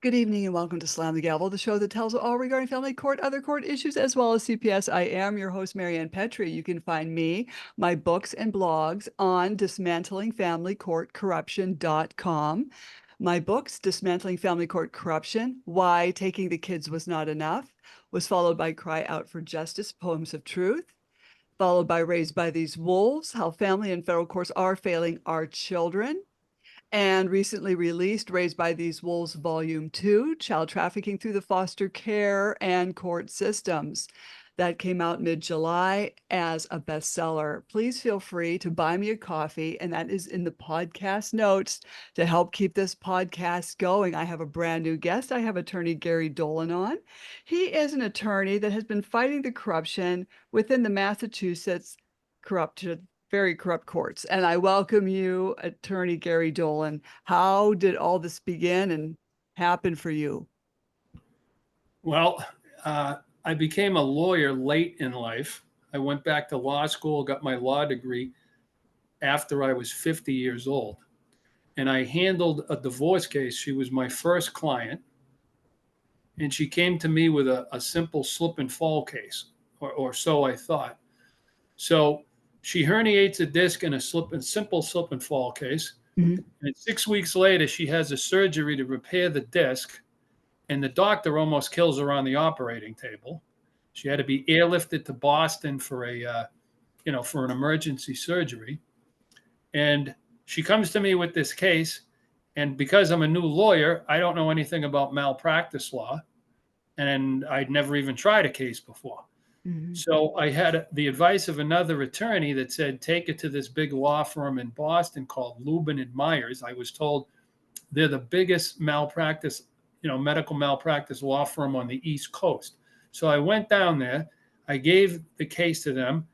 Good evening and welcome to Slam the Gavel, the show that tells all regarding family court, other court issues, as well as CPS. I am your host, Marianne Petrie. You can find me, my books and blogs on dismantlingfamilycourtcorruption.com. My books, Dismantling Family Court Corruption, Why Taking the Kids Was Not Enough, was followed by Cry Out for Justice, Poems of Truth, followed by Raised by These Wolves, How Family and Federal Courts Are Failing Our Children, and recently released Raised by These Wolves Volume 2, Child Trafficking Through the Foster Care and Court Systems. That came out mid-July as a bestseller. Please feel free to buy me a coffee, and that is in the podcast notes to help keep this podcast going. I have a brand new guest. I have Attorney Gary Dolan on. He is an attorney that has been fighting the corruption within the Massachusetts very corrupt courts. And I welcome you, Attorney Gary Dolan. How did all this begin and happen for you? Well, I became a lawyer late in life. I went back to law school, got my law degree after I was 50 years old. And I handled a divorce case. She was my first client. And she came to me with a simple slip and fall case, or so I thought. So she herniates a disc in a simple slip and fall case. Mm-hmm. And 6 weeks later, she has a surgery to repair the disc. And the doctor almost kills her on the operating table. She had to be airlifted to Boston for an emergency surgery. And she comes to me with this case. And because I'm a new lawyer, I don't know anything about malpractice law. And I'd never even tried a case before. Mm-hmm. So I had the advice of another attorney that said, take it to this big law firm in Boston called Luben and Myers. I was told they're the biggest medical malpractice law firm on the East Coast. So I went down there. I gave the case to them,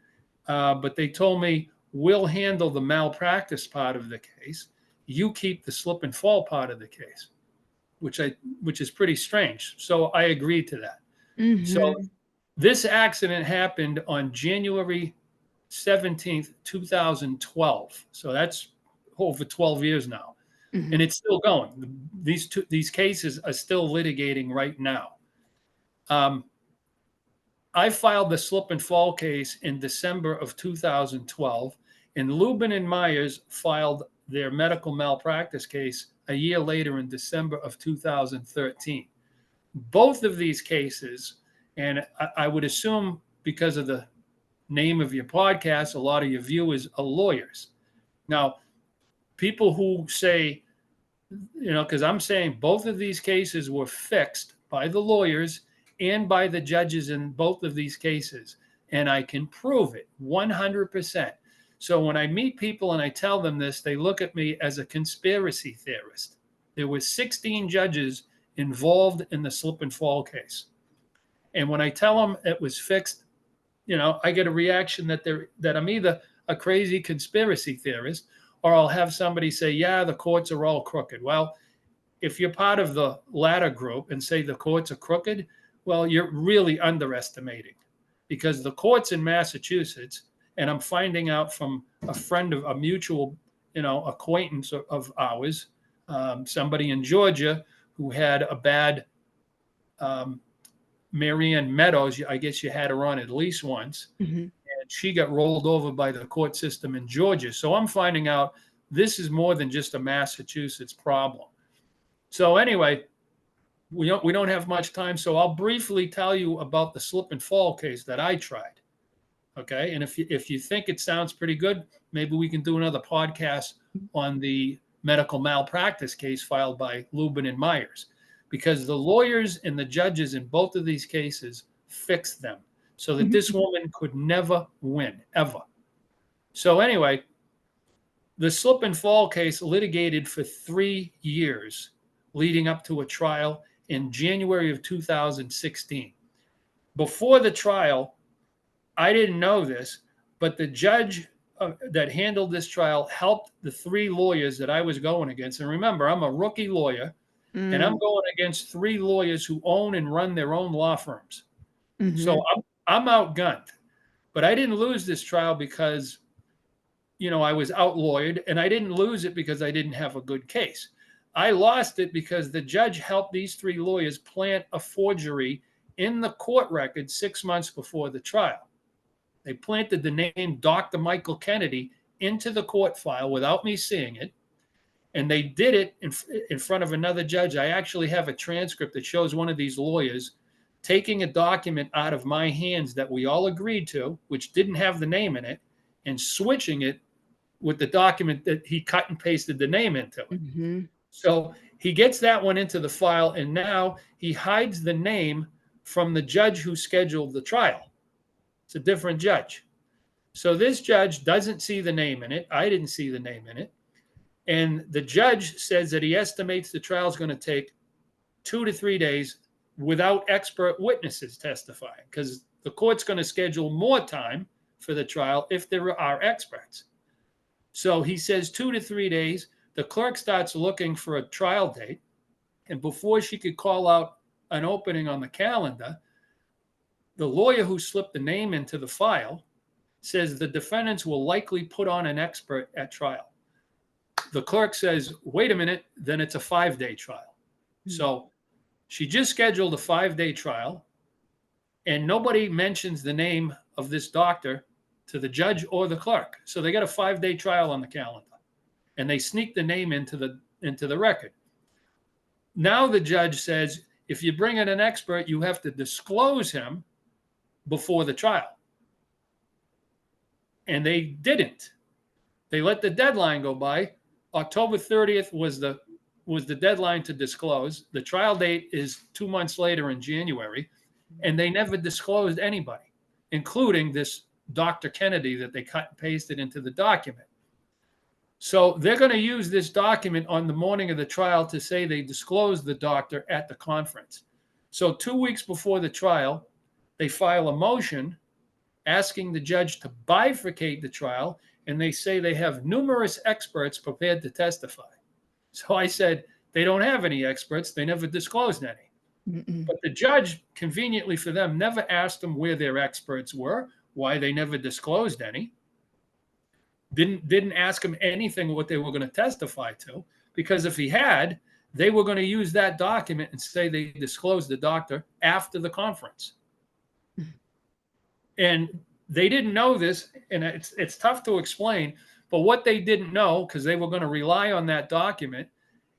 but they told me, we'll handle the malpractice part of the case. You keep the slip and fall part of the case, which is pretty strange. So I agreed to that. Mm-hmm. So this accident happened on January 17th, 2012. So that's over 12 years now. Mm-hmm. And it's still going. These cases are still litigating right now. I filed the slip and fall case in December of 2012, and Luben and Myers filed their medical malpractice case a year later in December of 2013. Both of these cases, and I would assume because of the name of your podcast, a lot of your viewers are lawyers. Now, people who say, because I'm saying both of these cases were fixed by the lawyers and by the judges in both of these cases. And I can prove it 100%. So when I meet people and I tell them this, they look at me as a conspiracy theorist. There were 16 judges involved in the slip and fall case. And when I tell them it was fixed, I get a reaction that I'm either a crazy conspiracy theorist, or I'll have somebody say, yeah, the courts are all crooked. Well, if you're part of the latter group and say the courts are crooked, well, you're really underestimating, because the courts in Massachusetts, and I'm finding out from a friend of a mutual, acquaintance of ours, somebody in Georgia who had a bad Marianne Meadows, I guess you had her on at least once. Mm-hmm. And she got rolled over by the court system in Georgia. So I'm finding out this is more than just a Massachusetts problem. So anyway, we don't have much time. So I'll briefly tell you about the slip and fall case that I tried. Okay. And if you think it sounds pretty good, maybe we can do another podcast on the medical malpractice case filed by Luben and Myers, because the lawyers and the judges in both of these cases fixed them so that this woman could never win, ever. So anyway, the slip and fall case litigated for 3 years leading up to a trial in January of 2016. Before the trial, I didn't know this, but the judge that handled this trial helped the 3 lawyers that I was going against. And remember, I'm a rookie lawyer. Mm-hmm. And I'm going against 3 lawyers who own and run their own law firms. Mm-hmm. So I'm outgunned. But I didn't lose this trial because, I was outlawyered, and I didn't lose it because I didn't have a good case. I lost it because the judge helped these three lawyers plant a forgery in the court record 6 months before the trial. They planted the name Dr. Michael Kennedy into the court file without me seeing it. And they did it in front of another judge. I actually have a transcript that shows one of these lawyers taking a document out of my hands that we all agreed to, which didn't have the name in it, and switching it with the document that he cut and pasted the name into it. Mm-hmm. So he gets that one into the file, and now he hides the name from the judge who scheduled the trial. It's a different judge. So this judge doesn't see the name in it. I didn't see the name in it. And the judge says that he estimates the trial is going to take 2 to 3 days without expert witnesses testifying, because the court's going to schedule more time for the trial if there are experts. So he says 2 to 3 days. The clerk starts looking for a trial date. And before she could call out an opening on the calendar, the lawyer who slipped the name into the file says the defendants will likely put on an expert at trial. The clerk says, wait a minute, then it's a 5-day trial. So she just scheduled a 5-day trial, and nobody mentions the name of this doctor to the judge or the clerk. So they got a 5-day trial on the calendar, and they sneak the name into the record. Now the judge says, if you bring in an expert, you have to disclose him before the trial. And they didn't. They let the deadline go by. October 30th was the deadline to disclose. The trial date is 2 months later in January, and they never disclosed anybody, including this Dr. Kennedy that they cut and pasted into the document. So they're going to use this document on the morning of the trial to say they disclosed the doctor at the conference. So 2 weeks before the trial, they file a motion asking the judge to bifurcate the trial, and they say they have numerous experts prepared to testify. So I said, they don't have any experts. They never disclosed any. Mm-mm. But the judge, conveniently for them, never asked them where their experts were, why they never disclosed any. Didn't ask them anything what they were going to testify to, because if he had, they were going to use that document and say they disclosed the doctor after the conference. And they didn't know this, and it's tough to explain, but what they didn't know, because they were going to rely on that document,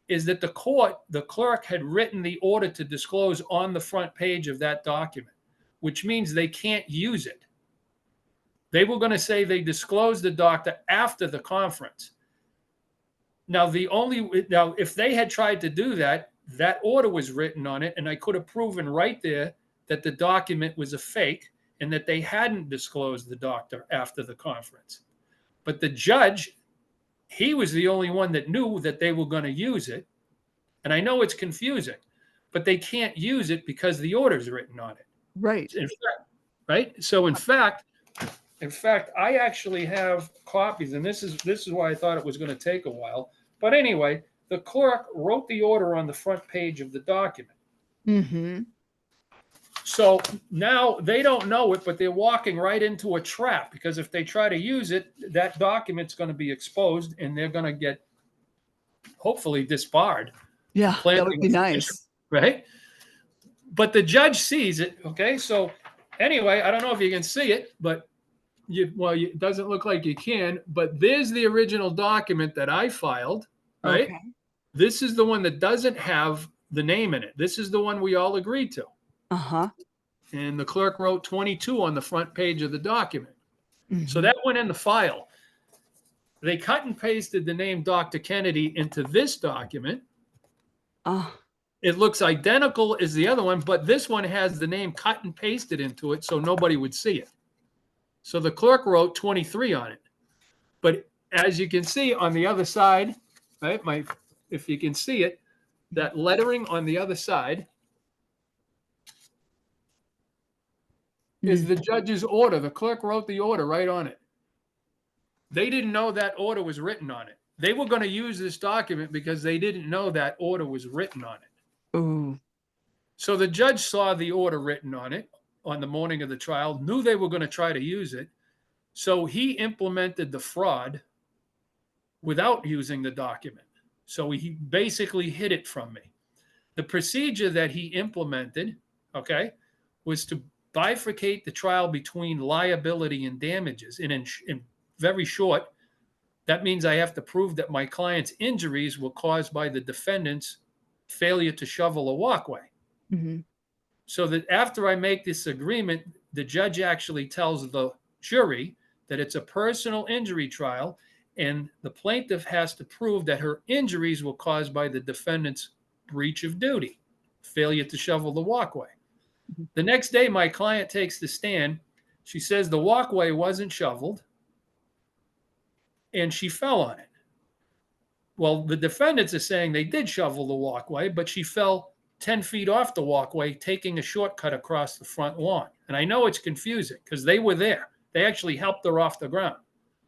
is that the clerk had written the order to disclose on the front page of that document, which means they can't use it. They were going to say they disclosed the doctor after the conference. Now, if they had tried to do that, that order was written on it, and I could have proven right there that the document was a fake and that they hadn't disclosed the doctor after the conference. But the judge, he was the only one that knew that they were going to use it. And I know it's confusing, but they can't use it because the order's written on it. Right. So in fact, I actually have copies, and this is why I thought it was going to take a while. But anyway, the clerk wrote the order on the front page of the document. Mm-hmm. So now they don't know it, but they're walking right into a trap, because if they try to use it, that document's going to be exposed, and they're going to get hopefully disbarred. Yeah, that would be nice. Right? But the judge sees it. Okay. So anyway, I don't know if you can see it, but it doesn't look like you can, but there's the original document that I filed, right? Okay. This is the one that doesn't have the name in it. This is the one we all agreed to. Uh-huh. And the clerk wrote 22 on the front page of the document. Mm-hmm. So that went in the file. They cut and pasted the name Dr. Kennedy into this document. It looks identical as the other one, but this one has the name cut and pasted into it so nobody would see it. So the clerk wrote 23 on it. But as you can see on the other side, right, if you can see it, that lettering on the other side is the judge's order. The clerk wrote the order right on it. They didn't know that order was written on it. They were going to use this document because they didn't know that order was written on it. Ooh. So the judge saw the order written on it on the morning of the trial, knew they were going to try to use it. So he implemented the fraud without using the document. So he basically hid it from me. The procedure that he implemented, okay, was to bifurcate the trial between liability and damages. And in very short, that means I have to prove that my client's injuries were caused by the defendant's failure to shovel a walkway. Mm-hmm. So that after I make this agreement, the judge actually tells the jury that it's a personal injury trial, and the plaintiff has to prove that her injuries were caused by the defendant's breach of duty, failure to shovel the walkway. Mhm. The next day, my client takes the stand. She says the walkway wasn't shoveled and she fell on it. Well, the defendants are saying they did shovel the walkway, but she fell 10 feet off the walkway, taking a shortcut across the front lawn. And I know it's confusing because they were there. They actually helped her off the ground.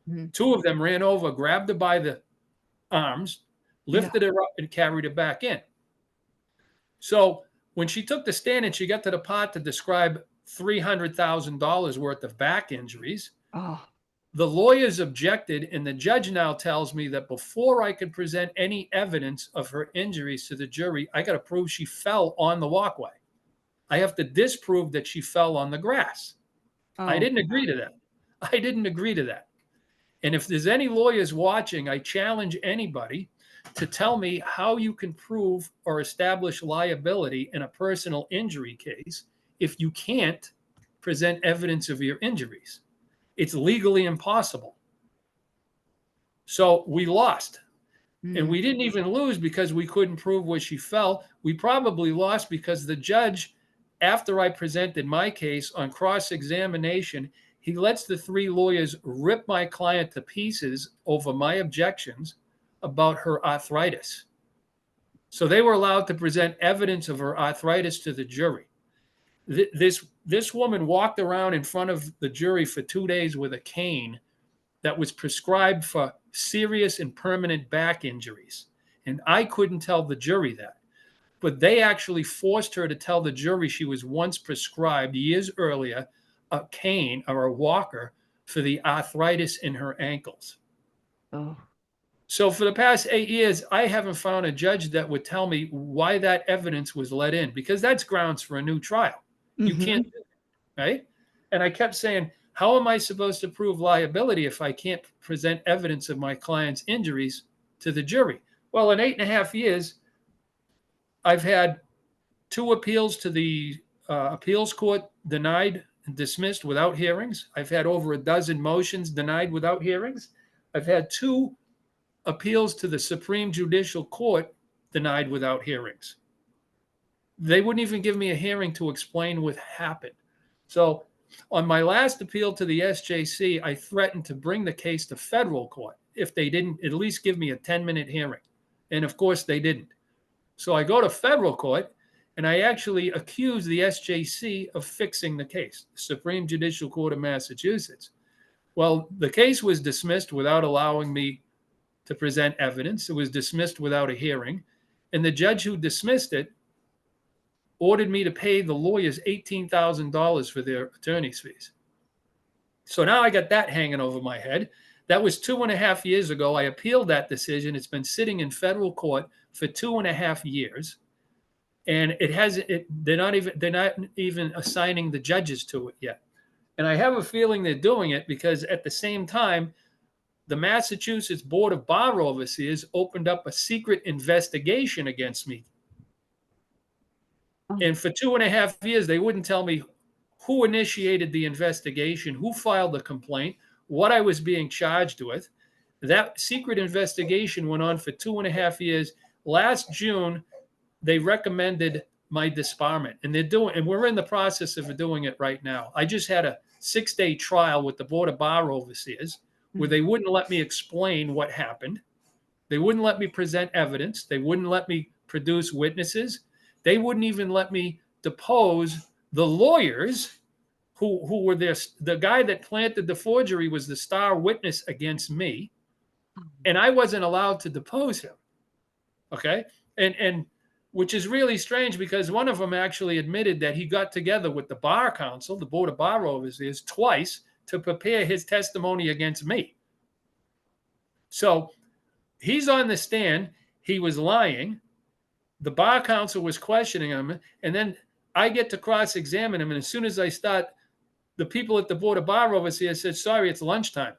Mhm. Two of them ran over, grabbed her by the arms, Yeah. lifted her up, and carried her back in. So when she took the stand and she got to the part to describe $300,000 worth of back injuries, Oh. the lawyers objected, and the judge now tells me that before I could present any evidence of her injuries to the jury, I got to prove she fell on the walkway. I have to disprove that she fell on the grass. I Oh. didn't agree to that. I didn't agree to that. And if there's any lawyers watching, I challenge anybody to tell me how you can prove or establish liability in a personal injury case if you can't present evidence of your injuries. It's legally impossible. So we lost. And Mm. we didn't even lose because we couldn't prove where she fell. We probably lost because the judge, after I presented my case on cross-examination, he lets the three lawyers rip my client to pieces over my objections about her arthritis. So they were allowed to present evidence of her arthritis to the jury. This woman walked around in front of the jury for 2 days with a cane that was prescribed for serious and permanent back injuries. And I couldn't tell the jury that. But they actually forced her to tell the jury she was once prescribed years earlier a cane or a walker for the arthritis in her ankles. Oh. So for the past 8 years, I haven't found a judge that would tell me why that evidence was let in, because that's grounds for a new trial. You can't Mhm. do it, right? And I kept saying, how am I supposed to prove liability if I can't present evidence of my client's injuries to the jury? Well, in 8.5 years, I've had 2 appeals to the appeals court denied and dismissed without hearings. I've had over a dozen motions denied without hearings. I've had 2 appeals to the Supreme Judicial Court denied without hearings. They wouldn't even give me a hearing to explain what happened. So on my last appeal to the SJC, I threatened to bring the case to federal court if they didn't at least give me a 10-minute hearing. And of course, they didn't. So I go to federal court and I actually accuse the SJC of fixing the case, the Supreme Judicial Court of Massachusetts. Well, the case was dismissed without allowing me to present evidence. It was dismissed without a hearing. And the judge who dismissed it ordered me to pay the lawyers $18,000 for their attorney's fees. So now I got that hanging over my head. That was 2.5 years ago. I appealed that decision. It's been sitting in federal court for 2.5 years. And they're not even assigning the judges to it yet. And I have a feeling they're doing it because at the same time, the Massachusetts Board of Bar Overseers opened up a secret investigation against me. Oh. And for 2.5 years, they wouldn't tell me who initiated the investigation, who filed the complaint, what I was being charged with. That secret investigation went on for 2.5 years. Last June, they recommended my disbarment, and we're in the process of doing it right now. I just had a 6-day trial with the Board of Bar Overseers where they wouldn't let me explain what happened. They wouldn't let me present evidence. They wouldn't let me produce witnesses. They wouldn't even let me depose the lawyers who were there. The guy that planted the forgery was the star witness against me, and I wasn't allowed to depose him. Okay, and which is really strange because one of them actually admitted that he got together with the Bar Council, the Board of Bar Overseers, twice to prepare his testimony against me. So he's on the stand. he was lying. The bar counsel was questioning him, and then I get to cross-examine him. And as soon as I start, the people at the Board of Bar Overseers said, sorry, it's lunchtime.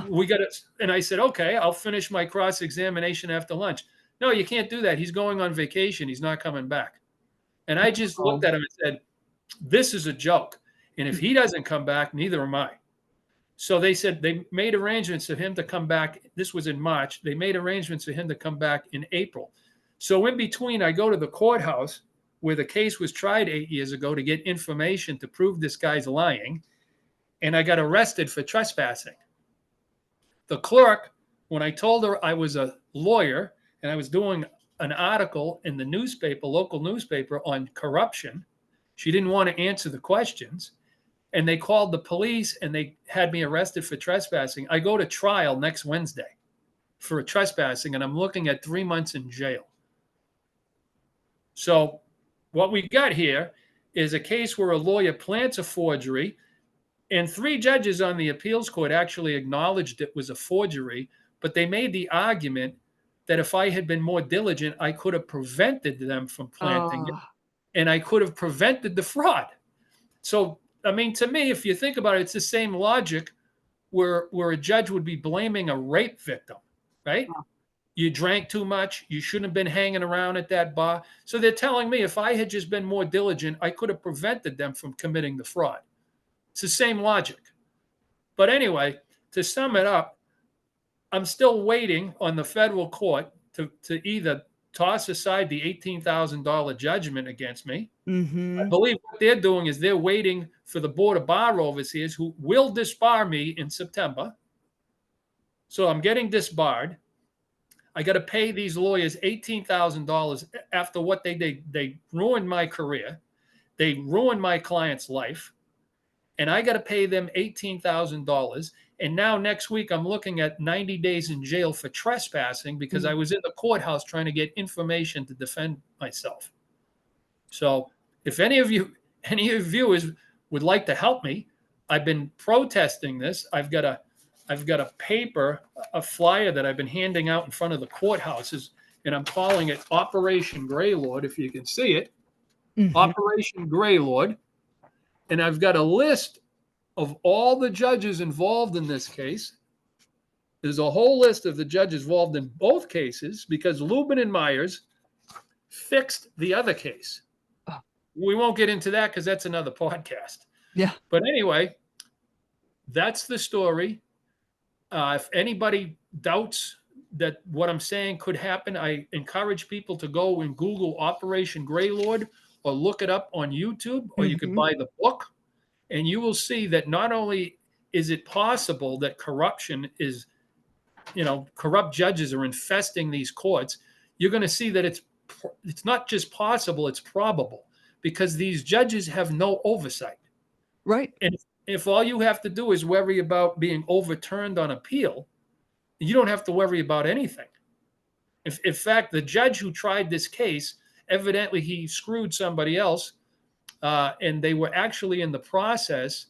We got it. And I said, okay, I'll finish my cross-examination after lunch. No, you can't do that. He's going on vacation. He's not coming back. And I just looked at him and said, this is a joke. And if he doesn't come back, neither am I. So they said they made arrangements for him to come back. This was in March. They made arrangements for him to come back in April. So in between, I go to the courthouse where the case was tried 8 years ago to get information to prove this guy's lying. And I got arrested for trespassing. The clerk, when I told her I was a lawyer and I was doing an article in the newspaper, local newspaper, on corruption, she didn't want to answer the questions. And they called the police and they had me arrested for trespassing. I go to trial next Wednesday for trespassing, and I'm looking at 3 months in jail. So what we got here is a case where a lawyer plants a forgery, and 3 judges on the appeals court actually acknowledged it was a forgery, but they made the argument that if I had been more diligent, I could have prevented them from planting it, and I could have prevented the fraud. So, I mean, to me, if you think about it, it's the same logic where a judge would be blaming a rape victim, right? You drank too much. You shouldn't have been hanging around at that bar. So they're telling me if I had just been more diligent, I could have prevented them from committing the fraud. It's the same logic. But anyway, to sum it up, I'm still waiting on the federal court to either toss aside the $18,000 judgment against me. I believe what they're doing is they're waiting for the Board of Bar Overseers, who will disbar me in September. So I'm getting disbarred. I got to pay these lawyers $18,000 after what they ruined my career. They ruined my client's life. And I got to pay them $18,000. And now next week, I'm looking at 90 days in jail for trespassing because I was in the courthouse trying to get information to defend myself. So if any of you viewers would like to help me, I've been protesting this. I've got a paper, a flyer that I've been handing out in front of the courthouses, and I'm calling it Operation Greylord, if you can see it. Operation Greylord. And I've got a list of all the judges involved in this case. There's a whole list of the judges involved in both cases because Luben and Myers fixed the other case. We won't get into that because that's another podcast. Yeah. But anyway, that's the story. If anybody doubts that what I'm saying could happen, I encourage people to go and Google Operation Greylord or look it up on YouTube, or you can buy the book, and you will see that not only is it possible that corruption is, corrupt judges are infesting these courts, you're going to see that it's not just possible, it's probable, because these judges have no oversight. Right. And if all you have to do is worry about being overturned on appeal, you don't have to worry about anything. In fact, the judge who tried this case, evidently he screwed somebody else, and they were actually in the process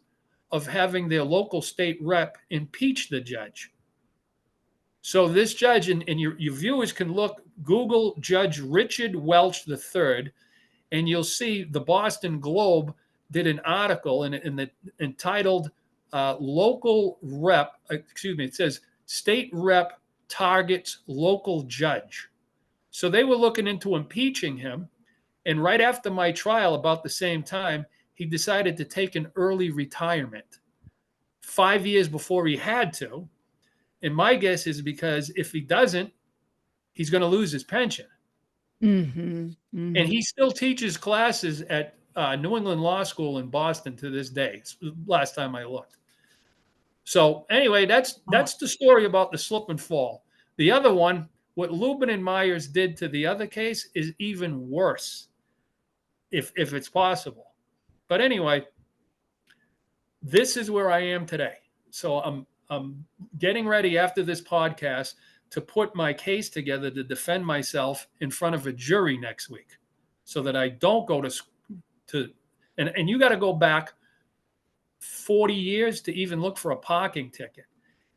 of having their local state rep impeach the judge. So this judge, and your viewers can Google Judge Richard Welch III, and you'll see the Boston Globe did an article entitled Local Rep, it says State Rep Targets Local Judge. So they were looking into impeaching him. And right after my trial, about the same time, he decided to take an early retirement 5 years before he had to. And my guess is because if he doesn't, he's going to lose his pension. And he still teaches classes at New England Law School in Boston to this day. Last time I looked. So anyway, that's the story about the slip and fall. The other one, what Luben and Myers did to the other case is even worse, if it's possible. But anyway, this is where I am today. So I'm getting ready after this podcast to put my case together to defend myself in front of a jury next week, so that I don't go to and you got to go back 40 years to even look for a parking ticket.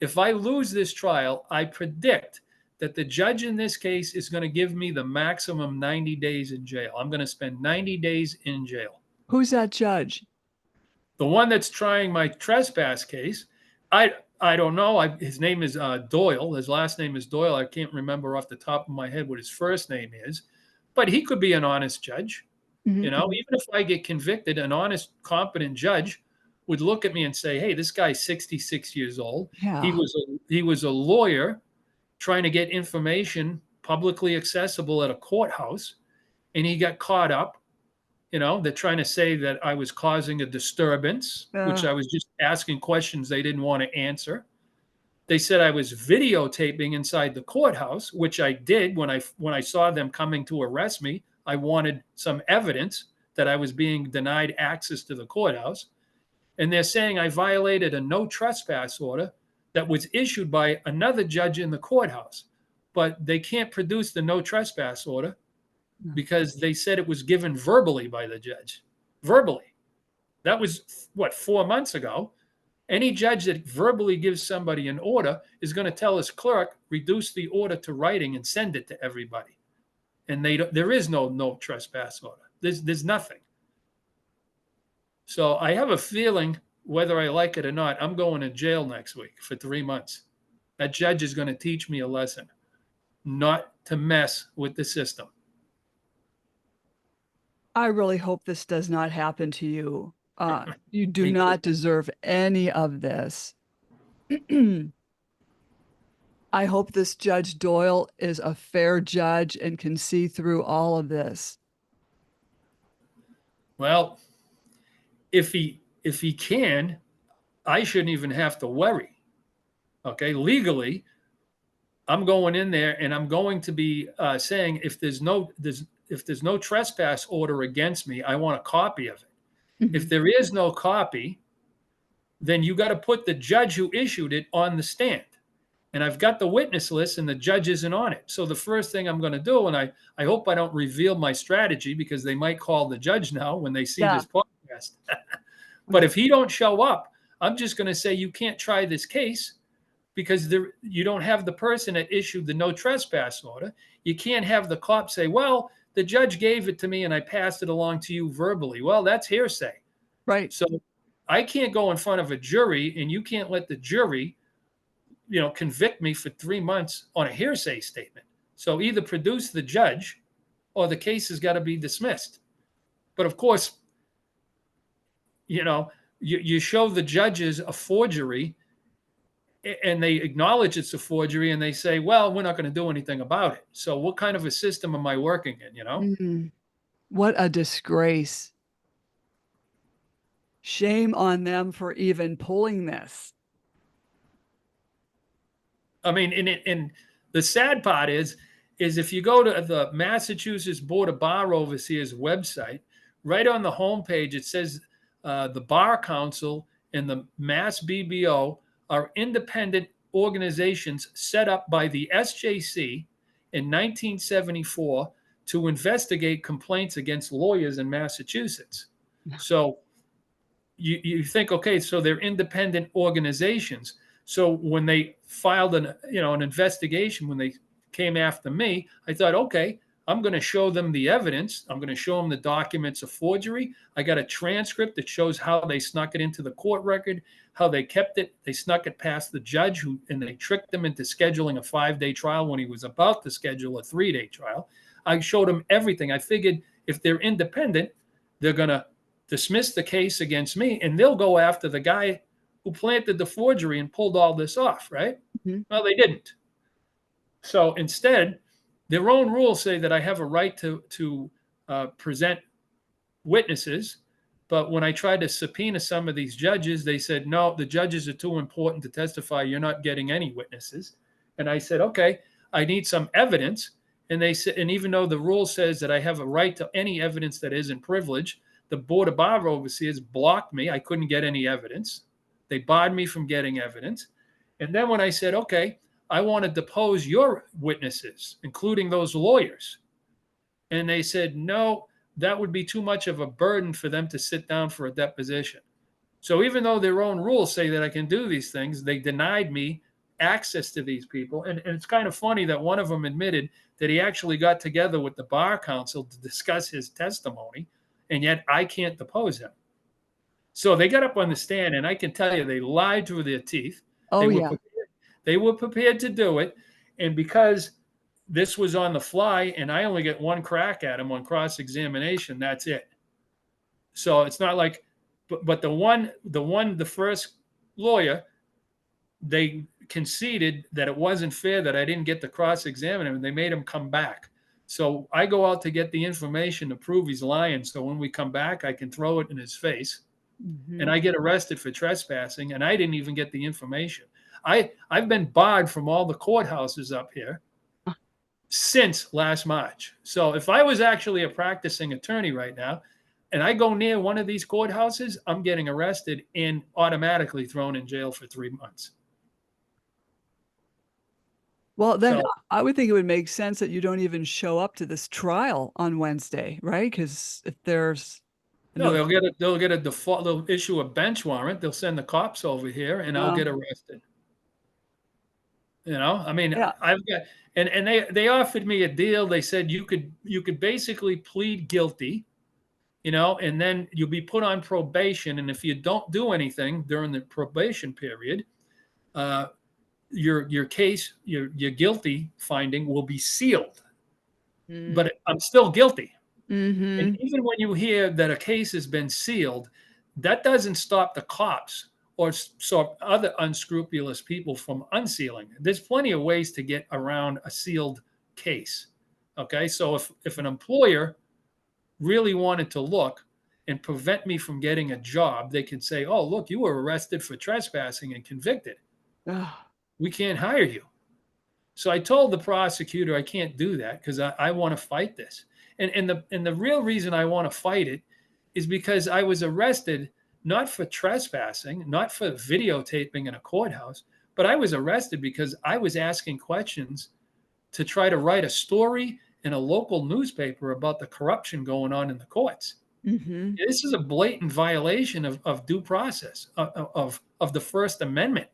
If I lose this trial, I predict that the judge in this case is going to give me the maximum 90 days in jail. I'm going to spend 90 days in jail. Who's that judge? The one that's trying my trespass case, I don't know. His name is Doyle. His last name is Doyle. I can't remember off the top of my head what his first name is, but he could be an honest judge. Mhm, Even if I get convicted, an honest, competent judge would look at me and say, "Hey, this guy's 66 years old. Yeah. He was a lawyer trying to get information publicly accessible at a courthouse, and he got caught up. They're trying to say that I was causing a disturbance, which I was just asking questions they didn't want to answer. They said I was videotaping inside the courthouse, which I did when I saw them coming to arrest me. I wanted some evidence that I was being denied access to the courthouse. And they're saying I violated a no trespass order that was issued by another judge in the courthouse. But they can't produce the no trespass order because they said it was given verbally by the judge. Verbally. That was, 4 months ago. Any judge that verbally gives somebody an order is going to tell his clerk, reduce the order to writing and send it to everybody. And there is no trespass order. There's nothing. So I have a feeling, whether I like it or not, I'm going to jail next week for 3 months. That judge is going to teach me a lesson, not to mess with the system. I really hope this does not happen to you. You do Me too. not deserve any of this. I hope this Judge Doyle is a fair judge and can see through all of this. Well, if he can, I shouldn't even have to worry. Okay, legally, I'm going in there and I'm going to be saying if there's no trespass order against me, I want a copy of it. If there is no copy, then you got to put the judge who issued it on the stand. And I've got the witness list and the judge isn't on it. So the first thing I'm going to do, and I hope I don't reveal my strategy because they might call the judge now when they see this podcast. But if he don't show up, I'm just going to say you can't try this case because you don't have the person that issued the no trespass order. You can't have the cop say, well, the judge gave it to me and I passed it along to you verbally. Well, that's hearsay. Right. So I can't go in front of a jury and you can't let the jury, convict me for 3 months on a hearsay statement. So either produce the judge or the case has got to be dismissed. But of course, you show the judges a forgery and they acknowledge it's a forgery and they say, well, we're not going to do anything about it. So what kind of a system am I working in, What a disgrace. Shame on them for even pulling this. I mean, and the sad part is if you go to the Massachusetts Board of Bar Overseers website, right on the homepage, it says the Bar Council and the Mass BBO are independent organizations set up by the SJC in 1974 to investigate complaints against lawyers in Massachusetts. So you think, okay, so they're independent organizations. So when they filed an investigation, when they came after me, I thought, okay, I'm going to show them the evidence. I'm going to show them the documents of forgery. I got a transcript that shows how they snuck it into the court record, how they kept it. They snuck it past the judge and they tricked them into scheduling a 5-day trial when he was about to schedule a 3-day trial. I showed them everything. I figured if they're independent, they're going to dismiss the case against me and they'll go after the guy who planted the forgery and pulled all this off, right? Mm-hmm. Well, they didn't. So instead, their own rules say that I have a right to present witnesses. But when I tried to subpoena some of these judges, they said, no, the judges are too important to testify. You're not getting any witnesses. And I said, okay, I need some evidence. And they said, and even though the rule says that I have a right to any evidence that isn't privileged, the Board of Bar Overseers blocked me. I couldn't get any evidence. They barred me from getting evidence. And then when I said, okay, I want to depose your witnesses, including those lawyers. And they said, no, that would be too much of a burden for them to sit down for a deposition. So even though their own rules say that I can do these things, they denied me access to these people. And it's kind of funny that one of them admitted that he actually got together with the bar council to discuss his testimony, and yet I can't depose him. So they got up on the stand, and I can tell you they lied through their teeth. Oh, yeah. They were prepared to do it. And because this was on the fly and I only get one crack at him on cross-examination, that's it. So it's not like, but the first lawyer, they conceded that it wasn't fair that I didn't get to cross-examine him, and they made him come back. So I go out to get the information to prove he's lying. So when we come back, I can throw it in his face. Mhm. And I get arrested for trespassing, and I didn't even get the information. I've been barred from all the courthouses up here since last March. So if I was actually a practicing attorney right now, and I go near one of these courthouses, I'm getting arrested and automatically thrown in jail for 3 months. Well, then So I would think it would make sense that you don't even show up to this trial on Wednesday, right? Because if there's no, they'll get a default, they'll issue a bench warrant, they'll send the cops over here, and I'll get arrested. I mean, Yeah. I've got, and they offered me a deal. They said you could basically plead guilty, and then you'll be put on probation. And if you don't do anything during the probation period, your case, your guilty finding will be sealed. But I'm still guilty. And even when you hear that a case has been sealed, that doesn't stop the cops or other unscrupulous people from unsealing. There's plenty of ways to get around a sealed case. Okay, so if an employer really wanted to look and prevent me from getting a job, they can say, "Oh, look, you were arrested for trespassing and convicted. We can't hire you." So I told the prosecutor I can't do that because I want to fight this. And the real reason I want to fight it is because I was arrested not for trespassing, not for videotaping in a courthouse, but I was arrested because I was asking questions to try to write a story in a local newspaper about the corruption going on in the courts. This is a blatant violation of due process, of the First Amendment.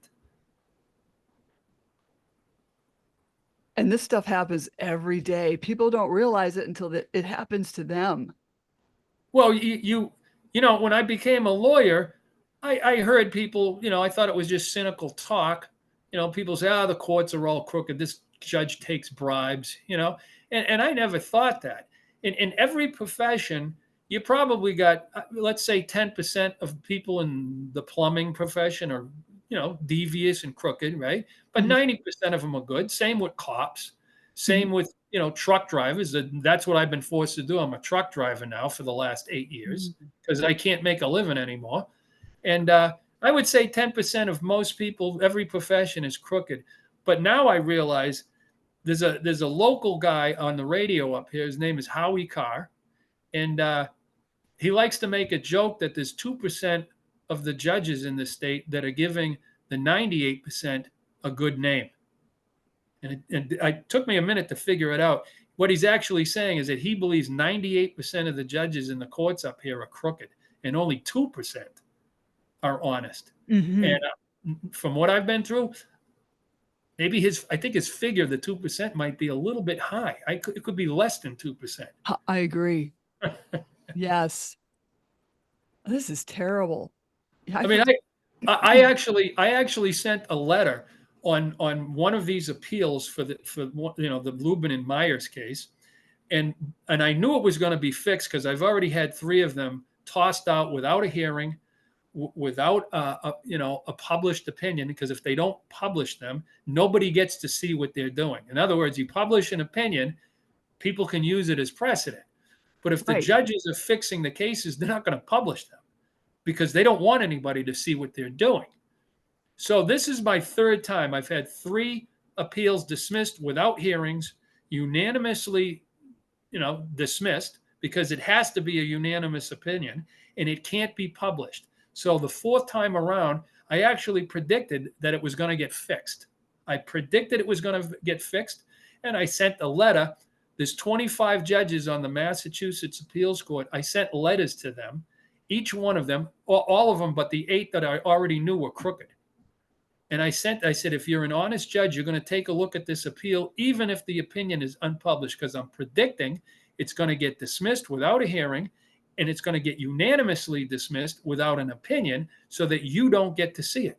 And this stuff happens every day. People don't realize it until it happens to them. Well, when I became a lawyer, I heard people, I thought it was just cynical talk. People say, the courts are all crooked. This judge takes bribes, and I never thought that. In every profession, you probably got, let's say 10% of people in the plumbing profession are, devious and crooked, right? But 90% of them are good. Same with cops. Same with, truck drivers. That's what I've been forced to do. I'm a truck driver now for the last 8 years because I can't make a living anymore. And I would say 10% of most people, every profession is crooked. But now I realize there's a local guy on the radio up here. His name is Howie Carr. And he likes to make a joke that there's 2% of the judges in the state that are giving the 98% a good name. And it took me a minute to figure it out. What he's actually saying is that he believes 98% of the judges in the courts up here are crooked and only 2% are honest. And from what I've been through, maybe I think his figure, the 2%, might be a little bit high. It could be less than 2%. I agree. Yes. This is terrible. I mean, I actually sent a letter on one of these appeals for the Luben and Myers case, and I knew it was going to be fixed because I've already had 3 of them tossed out without a hearing, without a published opinion. Because if they don't publish them, nobody gets to see what they're doing. In other words, you publish an opinion, people can use it as precedent. But if the judges are fixing the cases, they're not going to publish them because they don't want anybody to see what they're doing. So this is my 3rd time. I've had 3 appeals dismissed without hearings, unanimously, dismissed because it has to be a unanimous opinion and it can't be published. So the 4th time around, I actually predicted that it was going to get fixed. I predicted it was going to get fixed, and I sent a letter. There's 25 judges on the Massachusetts Appeals Court. I sent letters to them. Each one of them, all of them, but the 8 that I already knew were crooked. And I said, if you're an honest judge, you're going to take a look at this appeal, even if the opinion is unpublished, because I'm predicting it's going to get dismissed without a hearing, and it's going to get unanimously dismissed without an opinion, so that you don't get to see it.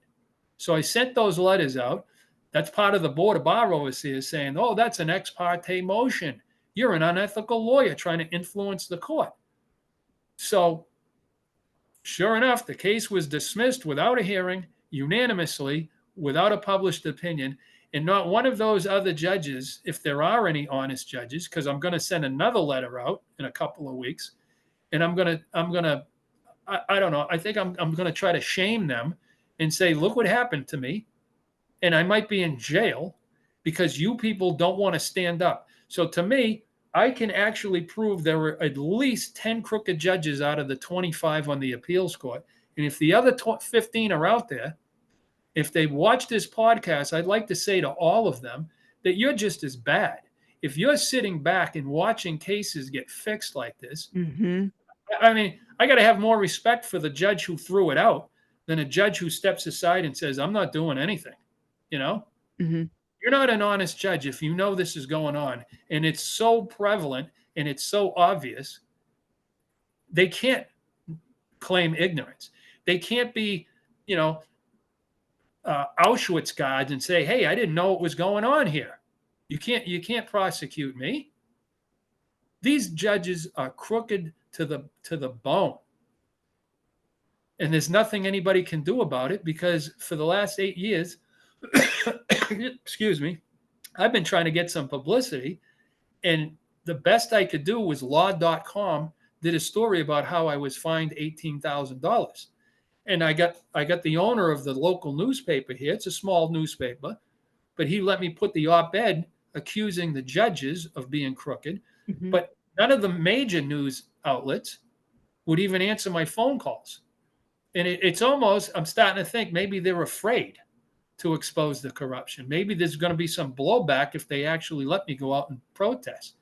So I sent those letters out. That's part of the board of bar overseers saying, oh, that's an ex parte motion. You're an unethical lawyer trying to influence the court. So sure enough, the case was dismissed without a hearing, unanimously, without a published opinion. And not one of those other judges, if there are any honest judges, because I'm going to send another letter out in a couple of weeks, and I don't know, I think I'm going to try to shame them and say, look what happened to me. And I might be in jail because you people don't want to stand up. So to me, I can actually prove there were at least 10 crooked judges out of the 25 on the appeals court. And if the other 15 are out there, if they watch this podcast, I'd like to say to all of them that you're just as bad. If you're sitting back and watching cases get fixed like this, Mm-hmm. I mean, I got to have more respect for the judge who threw it out than a judge who steps aside and says, I'm not doing anything. You know, Mm-hmm. you're not an honest judge if you know this is going on. And it's so prevalent and it's so obvious. They can't claim ignorance. They can't be, Auschwitz guards and say, hey, I didn't know what was going on here. You can't prosecute me. These judges are crooked to the bone. And there's nothing anybody can do about it, because for the last 8 years, excuse me, I've been trying to get some publicity, and the best I could do was law.com did a story about how I was fined $18,000. And I got the owner of the local newspaper here. It's a small newspaper, but he let me put the op-ed accusing the judges of being crooked. Mm-hmm. But none of the major news outlets would even answer my phone calls. And it's almost, I'm starting to think maybe they're afraid to expose the corruption. Maybe there's going to be some blowback if they actually let me go out and protest.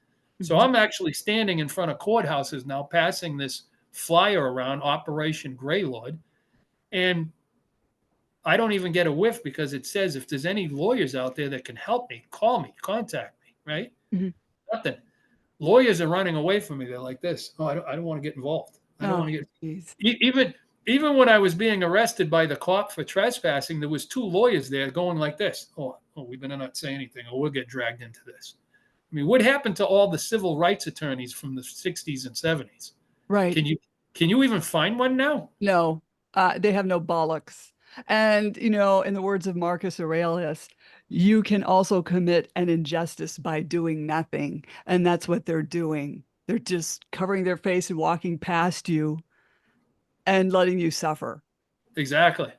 So Mm-hmm. I'm actually standing in front of courthouses now, passing this flyer around, Operation Greylord. And I don't even get a whiff, because it says if there's any lawyers out there that can help me, call me, contact me, right? Mm-hmm. Nothing. Lawyers are running away from me. They're like this. Oh, I don't want to get involved. I don't Oh, want to get geez. even when I was being arrested by the cop for trespassing, there was 2 lawyers there going like this. Oh, we better not say anything, or we'll get dragged into this. I mean, what happened to all the civil rights attorneys from the 60s and 70s? Right. Can you even find one now? No, they have no bollocks. And, in the words of Marcus Aurelius, you can also commit an injustice by doing nothing. And that's what they're doing. They're just covering their face and walking past you and letting you suffer. Exactly.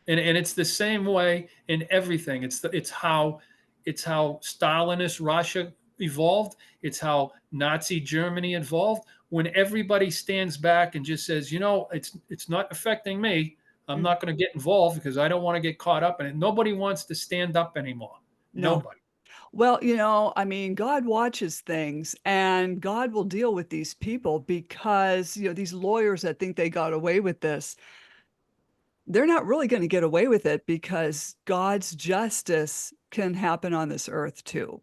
And it's the same way in everything. It's how Stalinist Russia evolved. It's how Nazi Germany evolved. When everybody stands back and just says, it's not affecting me. I'm not going to get involved because I don't want to get caught up in it. Nobody wants to stand up anymore. No. Nobody. Well, God watches things, and God will deal with these people, because, these lawyers that think they got away with this, they're not really going to get away with it, because God's justice can happen on this earth too.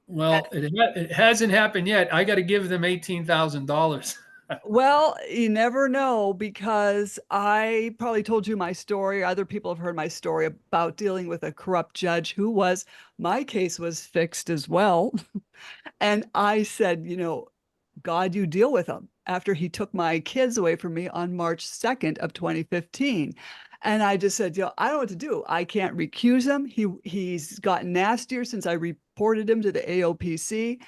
Well, it hasn't happened yet. I got to give them $18,000. Well, you never know, because I probably told you my story. Other people have heard my story about dealing with a corrupt judge my case was fixed as well. And I said, God, you deal with him, after he took my kids away from me on March 2nd of 2015. And I just said, I don't know what to do. I can't recuse him. He's gotten nastier since I reported him to the AOPC,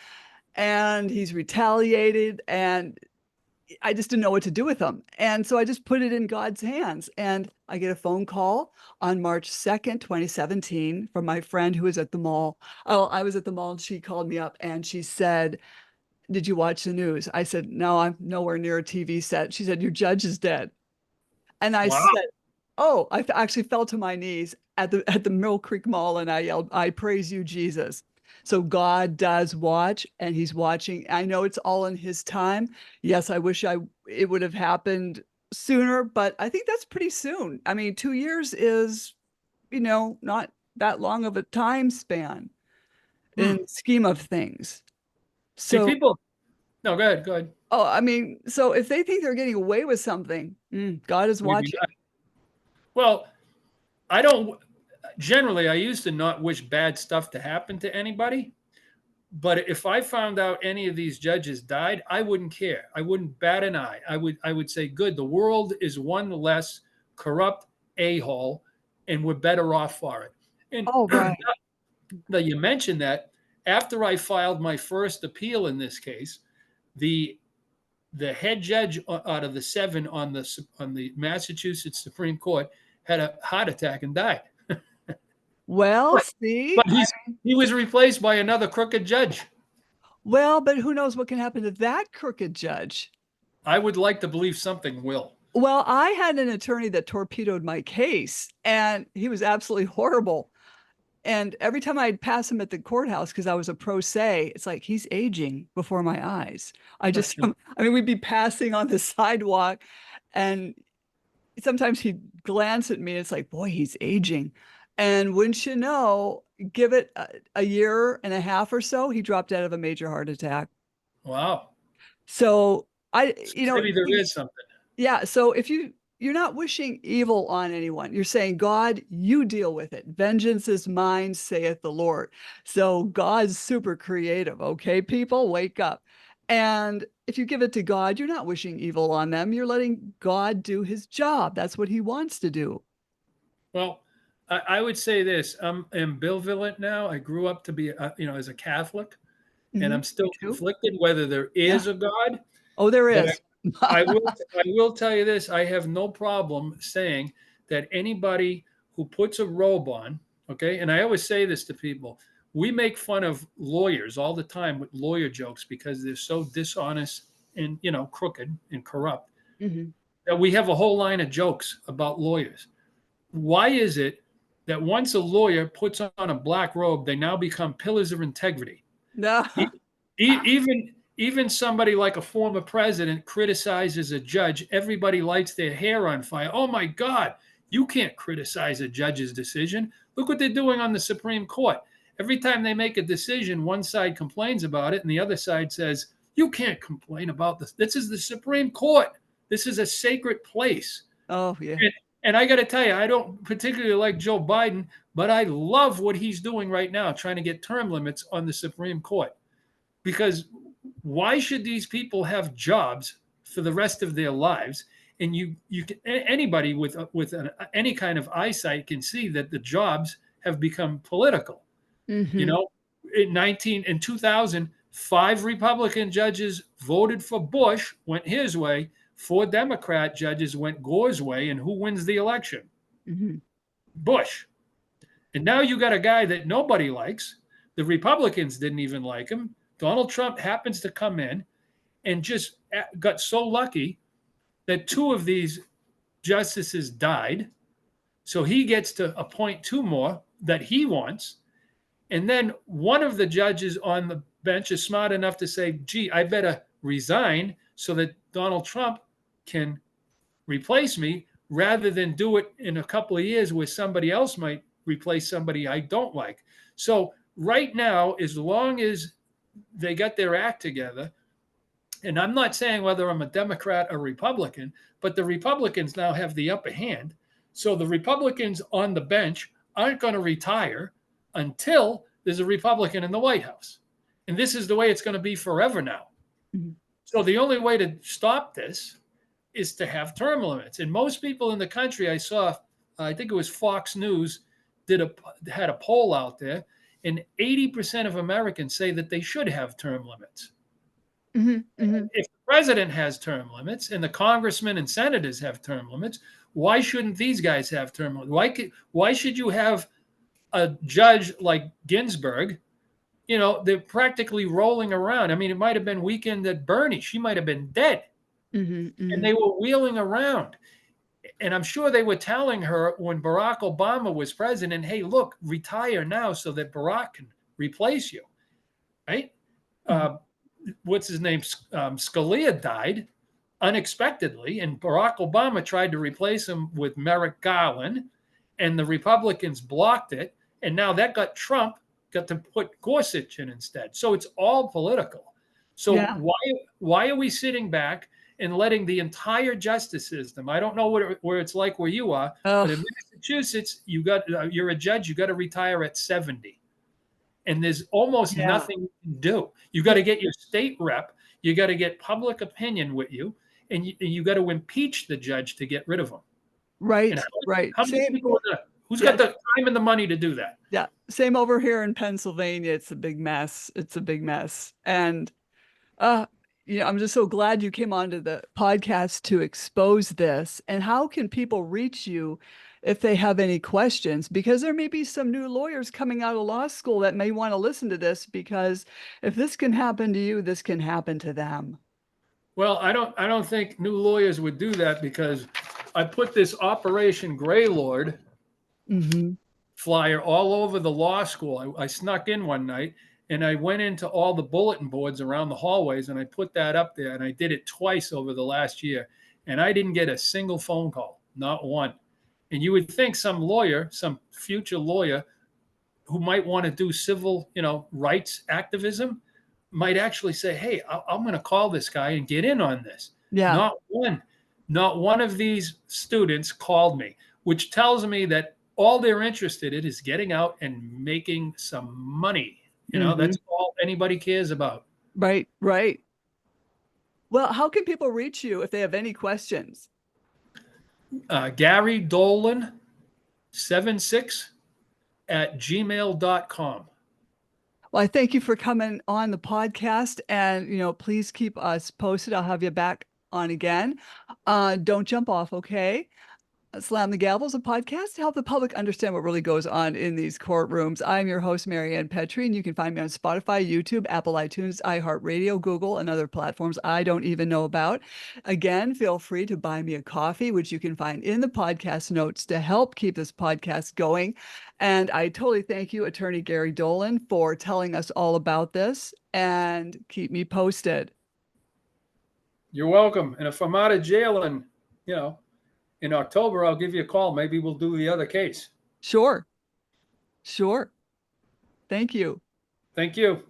and he's retaliated, and I just didn't know what to do with him. And so I just put it in God's hands. And I get a phone call on March 2nd, 2017 from my friend who was at the mall. Oh, I was at the mall, and she called me up and she said, did you watch the news? I said, no, I'm nowhere near a TV set. She said, your judge is dead. And I Wow. said, oh, I actually fell to my knees at the Mill Creek Mall, and I yelled, I praise you, Jesus. So God does watch, and he's watching. I know it's all in his time. Yes, I wish it would have happened sooner, but I think that's pretty soon. I mean, 2 years is not that long of a time span Hmm. in the scheme of things. See, So, people. No, go ahead. Go ahead. oh, I mean, so if they think they're getting away with something, God is Maybe watching. not. Well, I don't. Generally, I used to not wish bad stuff to happen to anybody. But if I found out any of these judges died, I wouldn't care. I wouldn't bat an eye. I would say, good, the world is one less corrupt a-hole, and we're better off for it. And Oh, right. now you mentioned that after I filed my first appeal in this case, the the head judge out of the seven on the Massachusetts Supreme Court had a heart attack and died. Well, see, But he was replaced by another crooked judge. but who knows what can happen to that crooked judge? I would like to believe something will. Well, I had an attorney that torpedoed my case, and he was absolutely horrible. And every time I'd pass him at the courthouse, because I was a pro se, it's like he's aging before my eyes. I mean, we'd be passing on the sidewalk, and sometimes he'd glance at me. It's like, boy, he's aging. And wouldn't you know, give it a year and a half or so, he dropped out of a major heart attack. Wow. So Maybe there is something. yeah. So if you're not wishing evil on anyone, you're saying, God, you deal with it. Vengeance is mine, saith the Lord. So God's super creative. Okay, people, wake up. And if you give it to God, you're not wishing evil on them. You're letting God do his job. That's what he wants to do. Well, I would say this. I'm ambivalent now. I grew up to be, as a Catholic, and Mhm. I'm Me still too. conflicted whether there Yeah. is a God. Oh, there But is. I will tell you this. I have no problem saying that anybody who puts a robe on, okay, and I always say this to people, we make fun of lawyers all the time with lawyer jokes because they're so dishonest and crooked and corrupt Mhm. that we have a whole line of jokes about lawyers. Why is it that once a lawyer puts on a black robe, they now become pillars of integrity? No. E- even somebody like a former president criticizes a judge, everybody lights their hair on fire. Oh my God, you can't criticize a judge's decision. Look what they're doing on the Supreme Court. Every time they make a decision, one side complains about it, and the other side says, you can't complain about this. This is the Supreme Court. This is a sacred place. Oh, yeah. And I got to tell you, I don't particularly like Joe Biden, but I love what he's doing right now, trying to get term limits on the Supreme Court. Because why should these people have jobs for the rest of their lives? And anybody with any kind of eyesight can see that the jobs have become political. You Hmm. know, in 2000, 5 Republican judges voted for Bush, went his way. 4 Democrat judges went Gore's way, and who wins the election? Hmm. Bush. And now you got a guy that nobody likes. The Republicans didn't even like him. Donald Trump happens to come in and just got so lucky that 2 of these justices died. So he gets to appoint 2 more that he wants. And then one of the judges on the bench is smart enough to say, gee, I better resign so that Donald Trump can replace me rather than do it in a couple of years where somebody else might replace somebody I don't like. So right now, as long as they got their act together, and I'm not saying whether I'm a Democrat or Republican, but the Republicans now have the upper hand. So the Republicans on the bench aren't going to retire until there's a Republican in the White House. And this is the way it's going to be forever now. Hmm. So the only way to stop this is to have term limits. And most people in the country, I saw, I think it was Fox News, had a poll out there, and 80% of Americans say that they should have term limits. Hmm. Hmm. If the president has term limits and the congressmen and senators have term limits, why shouldn't these guys have term limits? Why should you have a judge like Ginsburg? They're practically rolling around. I mean, it might have been weekend at Bernie. She might have been dead. Hmm. And Hmm. they were wheeling around. And I'm sure they were telling her when Barack Obama was president, hey, look, retire now so that Barack can replace you, right? Hmm. Uh, what's his name? Scalia died unexpectedly, and Barack Obama tried to replace him with Merrick Garland. and the Republicans blocked it. And now that got Trump got to put Gorsuch in instead. So it's all political. So Yeah. why are we sitting back and letting the entire justice system? I don't know where it's like where you are, but in Oh, Massachusetts, you're a judge. You got to retire at 70, and there's almost yeah. nothing you can do. You got Yeah. to get your state rep. You got to get public opinion with you, and you got to impeach the judge to get rid of him. And Right. Right. how many Same. people are there? Who's got Yes. the time and the money to do that? Yeah. Same over here in Pennsylvania. It's a big mess. It's a big mess. And Uh, I'm just so glad you came onto the podcast to expose this. And how can people reach you if they have any questions? Because there may be some new lawyers coming out of law school that may want to listen to this, because if this can happen to you, this can happen to them. Well, I don't think new lawyers would do that because I put this Operation Greylord Hmm. flyer all over the law school. I snuck in one night and I went into all the bulletin boards around the hallways and I put that up there, and I did it twice over the last year. And I didn't get a single phone call, not one. And you would think some lawyer, some future lawyer who might want to do civil, rights activism might actually say, "Hey, I'm going to call this guy and get in on this." Yeah. Not one of these students called me, which tells me that all they're interested in is getting out and making some money. Hmm. That's all anybody cares about. Right. Right. Well, how can people reach you if they have any questions? Gary Dolan 76 at gmail.com. Well, I thank you for coming on the podcast, and please keep us posted. I'll have you back on again. Don't jump off, okay? Slam the Gavel is a podcast to help the public understand what really goes on in these courtrooms. I'm your host, Marianne Petrie, and you can find me on Spotify, YouTube, Apple iTunes, iHeartRadio, Google, and other platforms I don't even know about. Again, feel free to buy me a coffee, which you can find in the podcast notes to help keep this podcast going. And I totally thank you, Attorney Gary Dolan, for telling us all about this, and keep me posted. You're welcome. And if I'm out of jail in October, I'll give you a call. Maybe we'll do the other case. Sure, sure. Thank you. Thank you.